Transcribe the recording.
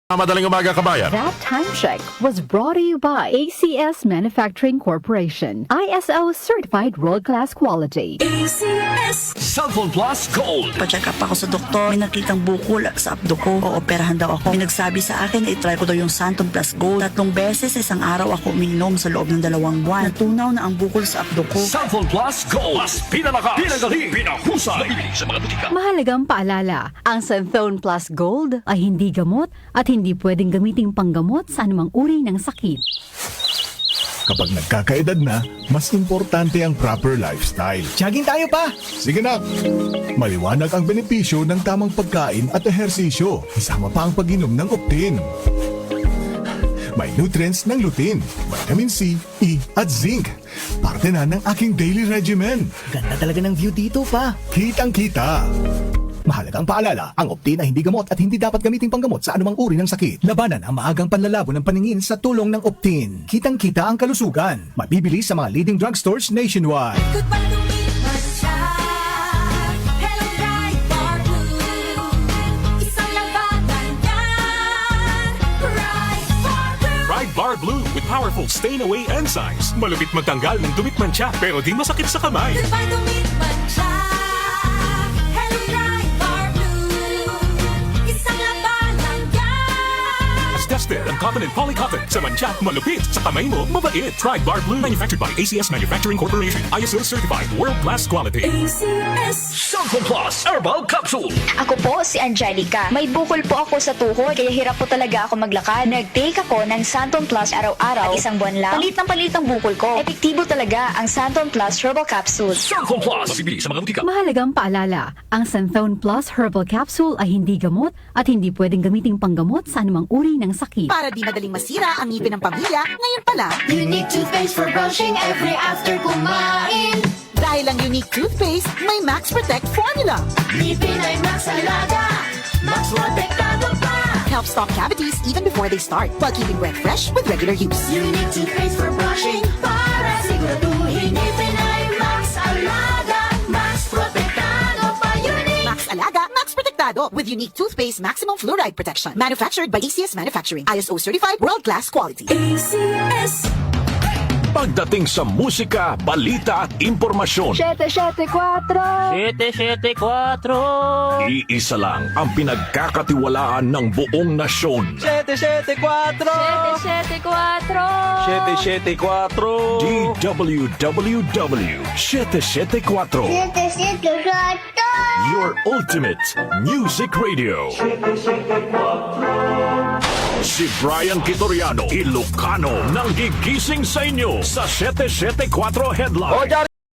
Madaling umaga, kabayan. That time check was brought to you by ACS Manufacturing Corporation. ISO certified world-class quality. ACS Cellphone Plus Gold. Pa-check up ako sa doktor. May nakitang bukol sa abdo ko. Ooperahan daw ako. May nagsabi sa akin na itry ko daw yung Santon Plus Gold. 3 beses isang araw ako uminom sa loob ng 2 buwan. Natunaw na ang bukol sa abdo ko. Cellphone Plus Gold. Mas pinalakas, pinagaling, pinahusay. Nabibili sa mga butika. Mahalagang paalala, ang Santhone Plus Gold ay hindi gamot at hindi pwedeng gamiting panggamot sa anumang uri ng sakit. Kapag nagkakaedad na, mas importante ang proper lifestyle. Jogging tayo pa! Sige na! Maliwanag ang benepisyo ng tamang pagkain at ehersisyo. Kasama pa ang pag-inom ng Optin. May nutrients ng lutein, vitamin C, E at zinc. Parte na ng aking daily regimen. Ganda talaga ng view dito pa. Kitang-kita! Mahalagang paalala, ang Optin ay hindi gamot at hindi dapat gamiting panggamot sa anumang uri ng sakit. Labanan ang maagang panlalabo ng paningin sa tulong ng Optin. Kitang-kita ang kalusugan. Mabibili sa mga leading drugstores nationwide. Ride Bar Blue with powerful stain-away enzymes. Malupit magtanggal ng dumit mancha pero di masakit sa kamay. Tested ang cotton and polycotton sa mancha, malupit sa kamay mo, mabait. Ride Bar Blue, manufactured by ACS Manufacturing Corporation. ISO certified world-class quality. ACS Cellphone Plus Herbal Capsule. Ako po si Angelica. May bukol po ako sa tuhod, kaya hirap po talaga ako maglakad. Nag-take ako ng Santon Plus araw-araw at 1 buwan lang. Palit ang bukol ko. Epektibo talaga ang Santon Plus Herbal Capsule. Cellphone Plus. Mabibili sa mga butika. Mahalagang paalala, ang Santhone Plus Herbal Capsule ay hindi gamot at hindi pwedeng gamiting panggamot sa anumang uri ng sakit. Para di madaling masira ang ngipin ng pamilya, ngayon pa lang. Unique toothpaste for brushing every after kumain. Dahil ang unique toothpaste, may Max Protect formula. Ngipin ay Max Alaga, Max Protektado pa. Helps stop cavities even before they start, while keeping breath fresh with regular use. Unique toothpaste for brushing para siguraduhin ngipin ay Max Alaga, Max Protektado pa. Unique Max Alaga, Max Protectado with unique toothpaste maximum fluoride protection. Manufactured by ACS Manufacturing. ISO certified world-class quality. ACS Pagdating sa musika, balita at impormasyon, 774! iisa lang ang pinagkakatiwalaan ng buong nasyon. 774! DWWW 774. Your ultimate music radio. Si Brian Kitoriano, Ilocano, nang gigising sa inyo sa 774 Headline.